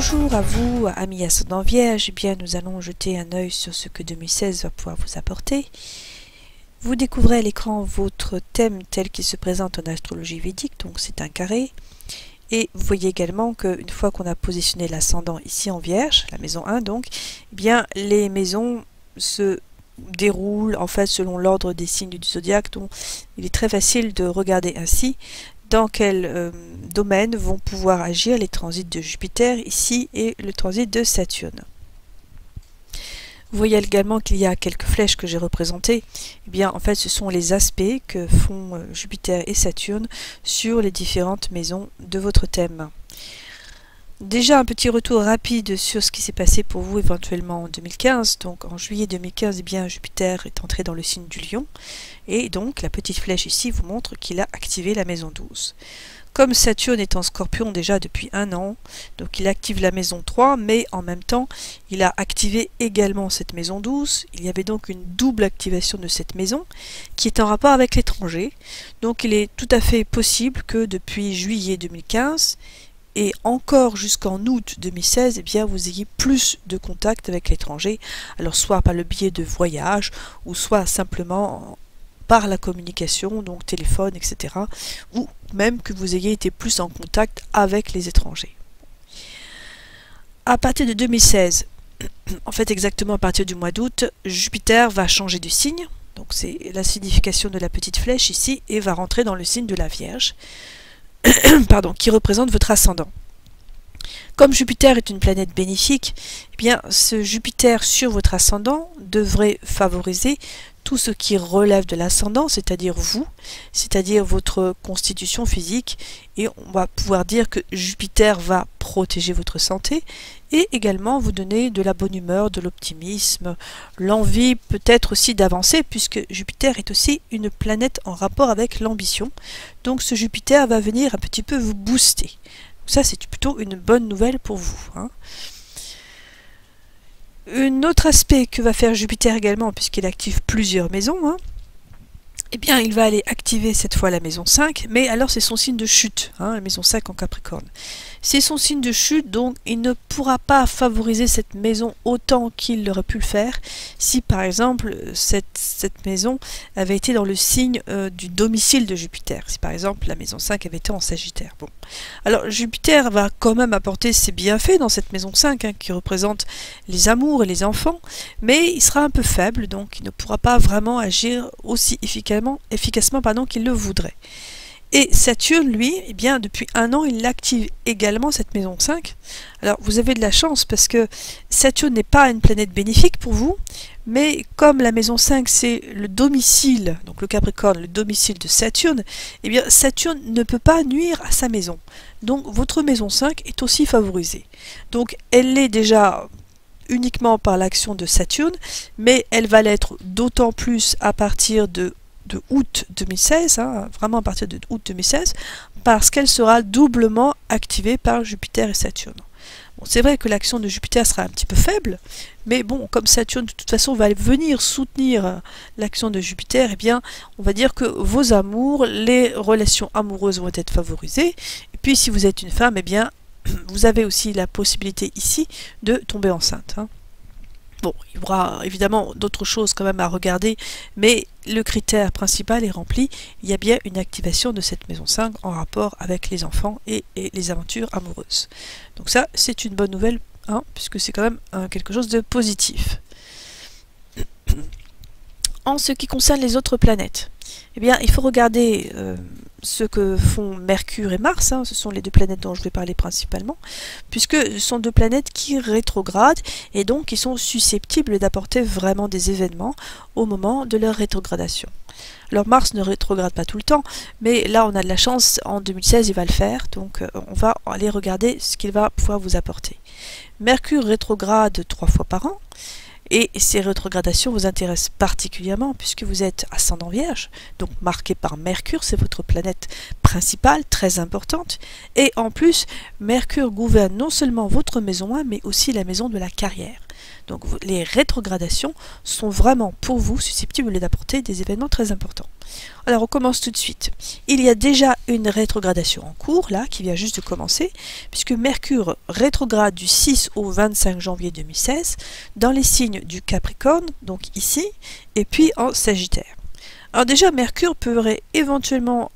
Bonjour à vous, amis ascendant Vierge. Eh bien, nous allons jeter un œil sur ce que 2016 va pouvoir vous apporter. Vous découvrez à l'écran votre thème tel qu'il se présente en astrologie védique, donc c'est un carré. Et vous voyez également qu'une fois qu'on a positionné l'ascendant ici en Vierge, la maison 1 donc, eh bien les maisons se déroulent en fait selon l'ordre des signes du zodiaque, donc il est très facile de regarder ainsi dans quel domaine vont pouvoir agir les transits de Jupiter ici et le transit de Saturne. Vous voyez également qu'il y a quelques flèches que j'ai représentées. Eh bien, en fait, ce sont les aspects que font Jupiter et Saturne sur les différentes maisons de votre thème. Déjà un petit retour rapide sur ce qui s'est passé pour vous éventuellement en 2015. Donc en juillet 2015, eh bien, Jupiter est entré dans le signe du Lion. Et donc la petite flèche ici vous montre qu'il a activé la maison 12. Comme Saturne est en Scorpion déjà depuis un an, donc il active la maison 3, mais en même temps, il a activé également cette maison 12. Il y avait donc une double activation de cette maison qui est en rapport avec l'étranger. Donc il est tout à fait possible que depuis juillet 2015, et encore jusqu'en août 2016, eh bien, vous ayez plus de contacts avec l'étranger, alors soit par le biais de voyages, ou soit simplement par la communication, donc téléphone, etc. Ou même que vous ayez été plus en contact avec les étrangers. À partir de 2016, en fait exactement à partir du mois d'août, Jupiter va changer de signe, donc c'est la signification de la petite flèche ici, et va rentrer dans le signe de la Vierge. Pardon, qui représente votre ascendant. Comme Jupiter est une planète bénéfique, eh bien, ce Jupiter sur votre ascendant devrait favoriser tout ce qui relève de l'ascendant, c'est-à-dire vous, c'est-à-dire votre constitution physique, et on va pouvoir dire que Jupiter va protéger votre santé et également vous donner de la bonne humeur, de l'optimisme, l'envie peut-être aussi d'avancer, puisque Jupiter est aussi une planète en rapport avec l'ambition. Donc ce Jupiter va venir un petit peu vous booster. Ça, c'est plutôt une bonne nouvelle pour vous, hein. Un autre aspect que va faire Jupiter également, puisqu'il active plusieurs maisons, hein, eh bien, il va aller activer cette fois la maison 5, mais alors c'est son signe de chute, hein, la maison 5 en Capricorne. C'est son signe de chute, donc il ne pourra pas favoriser cette maison autant qu'il aurait pu le faire si par exemple cette maison avait été dans le signe du domicile de Jupiter, si par exemple la maison 5 avait été en Sagittaire. Bon. Alors Jupiter va quand même apporter ses bienfaits dans cette maison 5, hein, qui représente les amours et les enfants, mais il sera un peu faible, donc il ne pourra pas vraiment agir aussi efficacement qu'il le voudrait. Et Saturne, lui, eh bien, depuis un an, il active également cette maison 5. Alors, vous avez de la chance parce que Saturne n'est pas une planète bénéfique pour vous, mais comme la maison 5, c'est le domicile, donc le Capricorne, le domicile de Saturne, eh bien, Saturne ne peut pas nuire à sa maison. Donc, votre maison 5 est aussi favorisée. Donc, elle l'est déjà uniquement par l'action de Saturne, mais elle va l'être d'autant plus à partir de août 2016, hein, vraiment à partir de août 2016, parce qu'elle sera doublement activée par Jupiter et Saturne. Bon, c'est vrai que l'action de Jupiter sera un petit peu faible, mais bon, comme Saturne de toute façon va venir soutenir l'action de Jupiter, eh bien, on va dire que vos amours, les relations amoureuses vont être favorisées, et puis si vous êtes une femme, eh bien, vous avez aussi la possibilité ici de tomber enceinte, hein. Bon, il y aura évidemment d'autres choses quand même à regarder, mais le critère principal est rempli. Il y a bien une activation de cette maison 5 en rapport avec les enfants et les aventures amoureuses. Donc ça, c'est une bonne nouvelle, hein, puisque c'est quand même quelque chose de positif. En ce qui concerne les autres planètes, eh bien, il faut regarder ce que font Mercure et Mars, hein, ce sont les deux planètes dont je vais parler principalement, puisque ce sont deux planètes qui rétrogradent et donc qui sont susceptibles d'apporter vraiment des événements au moment de leur rétrogradation. Alors Mars ne rétrograde pas tout le temps, mais là on a de la chance, en 2016 il va le faire, donc on va aller regarder ce qu'il va pouvoir vous apporter. Mercure rétrograde 3 fois par an, et ces rétrogradations vous intéressent particulièrement puisque vous êtes ascendant Vierge, donc marqué par Mercure, c'est votre planète principale, très importante. Et en plus, Mercure gouverne non seulement votre maison 1, mais aussi la maison de la carrière. Donc les rétrogradations sont vraiment pour vous susceptibles d'apporter des événements très importants. Alors on commence tout de suite. Il y a déjà une rétrogradation en cours, là, qui vient juste de commencer, puisque Mercure rétrograde du 6 au 25 janvier 2016 dans les signes du Capricorne, donc ici, et puis en Sagittaire. Alors déjà, Mercure pourrait éventuellement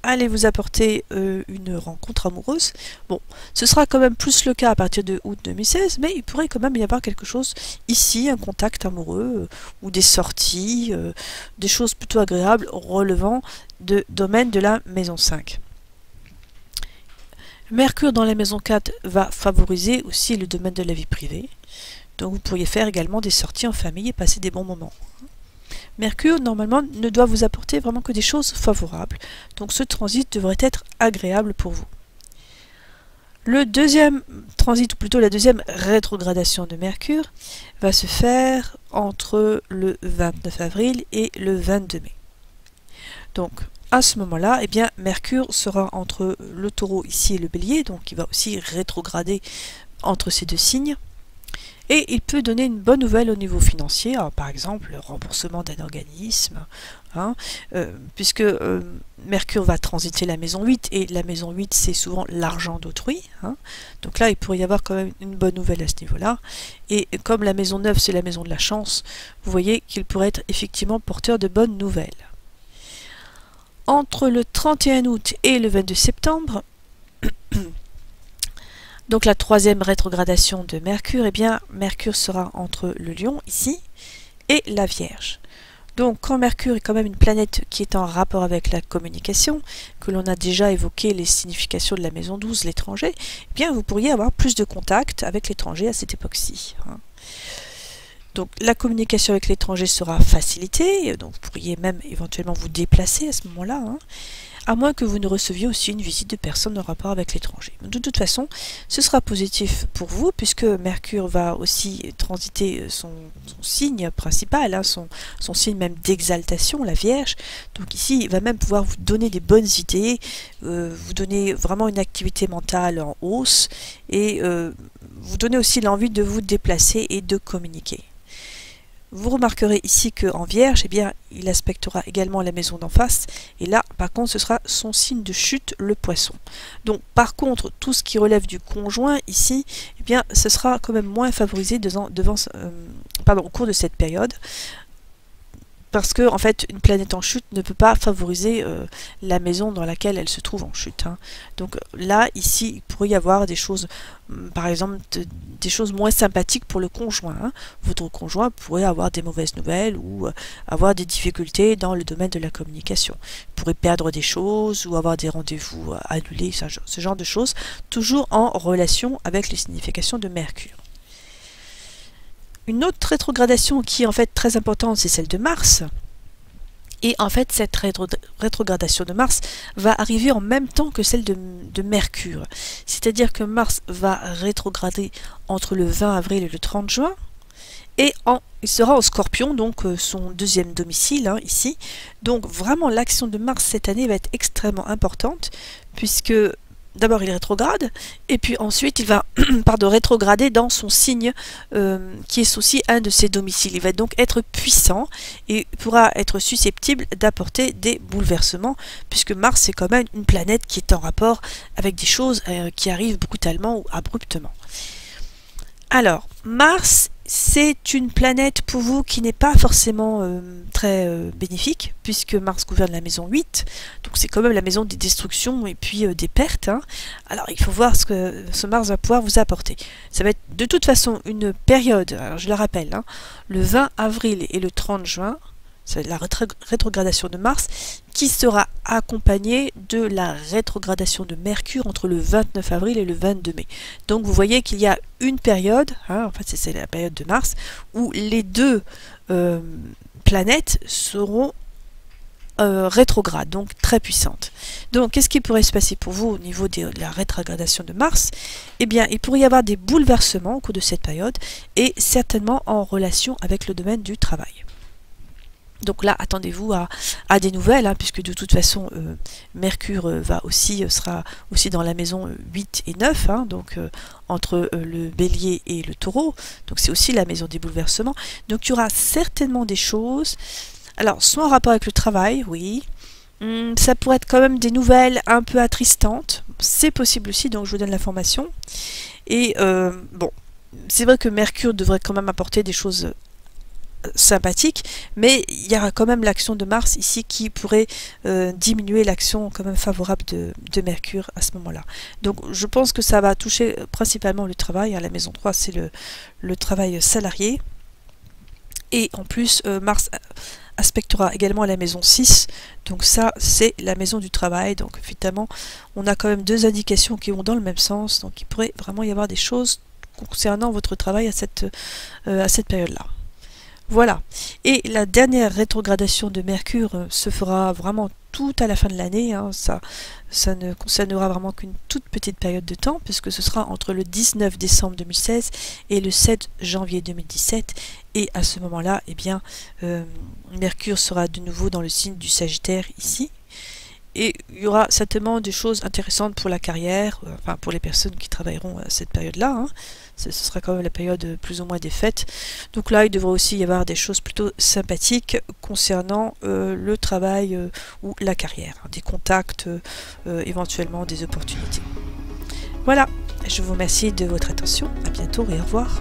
aller vous apporter une rencontre amoureuse. Bon, ce sera quand même plus le cas à partir de août 2016, mais il pourrait quand même y avoir quelque chose ici, un contact amoureux, ou des sorties, des choses plutôt agréables relevant de domaine de la maison 5. Mercure dans la maison 4 va favoriser aussi le domaine de la vie privée, donc vous pourriez faire également des sorties en famille et passer des bons moments. Mercure, normalement, ne doit vous apporter vraiment que des choses favorables. Donc ce transit devrait être agréable pour vous. Le deuxième transit, ou plutôt la deuxième rétrogradation de Mercure, va se faire entre le 29 avril et le 22 mai. Donc à ce moment-là, eh bien, Mercure sera entre le Taureau ici et le Bélier, donc il va aussi rétrograder entre ces deux signes. Et il peut donner une bonne nouvelle au niveau financier, alors, par exemple le remboursement d'un organisme, hein, puisque Mercure va transiter la maison 8, et la maison 8 c'est souvent l'argent d'autrui, hein, donc là il pourrait y avoir quand même une bonne nouvelle à ce niveau-là, et comme la maison 9 c'est la maison de la chance, vous voyez qu'il pourrait être effectivement porteur de bonnes nouvelles. Entre le 31 août et le 22 septembre, donc la troisième rétrogradation de Mercure, eh bien Mercure sera entre le Lion ici et la Vierge. Donc quand Mercure est quand même une planète qui est en rapport avec la communication, que l'on a déjà évoqué les significations de la maison 12, l'étranger, eh bien vous pourriez avoir plus de contact avec l'étranger à cette époque-ci, hein. Donc la communication avec l'étranger sera facilitée, donc vous pourriez même éventuellement vous déplacer à ce moment-là, hein, à moins que vous ne receviez aussi une visite de personnes en rapport avec l'étranger. De toute façon, ce sera positif pour vous, puisque Mercure va aussi transiter son signe principal, hein, son signe même d'exaltation, la Vierge. Donc ici, il va même pouvoir vous donner des bonnes idées, vous donner vraiment une activité mentale en hausse, et vous donner aussi l'envie de vous déplacer et de communiquer. Vous remarquerez ici qu'en Vierge, eh bien, il aspectera également la maison d'en face. Et là, par contre, ce sera son signe de chute, le Poisson. Donc, par contre, tout ce qui relève du conjoint ici, eh bien, ce sera quand même moins favorisé au cours de cette période. Parce que, en fait, une planète en chute ne peut pas favoriser la maison dans laquelle elle se trouve en chute, hein. Donc là, ici, il pourrait y avoir des choses, par exemple, des choses moins sympathiques pour le conjoint, hein. Votre conjoint pourrait avoir des mauvaises nouvelles ou avoir des difficultés dans le domaine de la communication. Il pourrait perdre des choses ou avoir des rendez-vous annulés, ce genre de choses, toujours en relation avec les significations de Mercure. Une autre rétrogradation qui est en fait très importante, c'est celle de Mars. Et en fait, cette rétrogradation de Mars va arriver en même temps que celle de Mercure. C'est-à-dire que Mars va rétrograder entre le 20 avril et le 30 juin. Et il sera en Scorpion, donc son deuxième domicile, hein, ici. Donc vraiment, l'action de Mars cette année va être extrêmement importante, puisque d'abord il rétrograde, et puis ensuite il va rétrograder dans son signe qui est aussi un de ses domiciles. Il va donc être puissant et pourra être susceptible d'apporter des bouleversements, puisque Mars est quand même une planète qui est en rapport avec des choses qui arrivent brutalement ou abruptement. Alors, Mars, c'est une planète pour vous qui n'est pas forcément très bénéfique, puisque Mars gouverne la maison 8, donc c'est quand même la maison des destructions et puis des pertes, hein. Alors il faut voir ce que ce Mars va pouvoir vous apporter. Ça va être de toute façon une période, alors je le rappelle, hein, le 20 avril et le 30 juin, c'est la rétrogradation de Mars, qui sera accompagnée de la rétrogradation de Mercure entre le 29 avril et le 22 mai. Donc vous voyez qu'il y a une période, hein, en fait c'est la période de Mars, où les deux planètes seront rétrogrades, donc très puissantes. Donc qu'est-ce qui pourrait se passer pour vous au niveau de la rétrogradation de Mars? Eh bien, il pourrait y avoir des bouleversements au cours de cette période, et certainement en relation avec le domaine du travail. Donc là, attendez-vous à des nouvelles, hein, puisque de toute façon, Mercure sera aussi dans la maison 8 et 9, hein, donc entre le Bélier et le Taureau. Donc c'est aussi la maison des bouleversements. Donc il y aura certainement des choses. Alors, soit en rapport avec le travail, oui. Ça pourrait être quand même des nouvelles un peu attristantes. C'est possible aussi, donc je vous donne l'information. Et bon, c'est vrai que Mercure devrait quand même apporter des choses sympathique, mais il y aura quand même l'action de Mars ici qui pourrait diminuer l'action quand même favorable de Mercure à ce moment-là. Donc je pense que ça va toucher principalement le travail, hein. La maison 3 c'est le travail salarié, et en plus Mars aspectera également la maison 6, donc ça c'est la maison du travail, donc évidemment on a quand même deux indications qui vont dans le même sens, donc il pourrait vraiment y avoir des choses concernant votre travail à cette période-là. Voilà, et la dernière rétrogradation de Mercure se fera vraiment tout à la fin de l'année, hein. Ça ne concernera vraiment qu'une toute petite période de temps, puisque ce sera entre le 19 décembre 2016 et le 7 janvier 2017, et à ce moment-là, eh bien, Mercure sera de nouveau dans le signe du Sagittaire ici, et il y aura certainement des choses intéressantes pour la carrière, enfin pour les personnes qui travailleront à cette période-là, hein. Ce sera quand même la période plus ou moins des fêtes. Donc là, il devrait aussi y avoir des choses plutôt sympathiques concernant le travail ou la carrière, hein, des contacts, éventuellement des opportunités. Voilà, je vous remercie de votre attention, à bientôt et au revoir.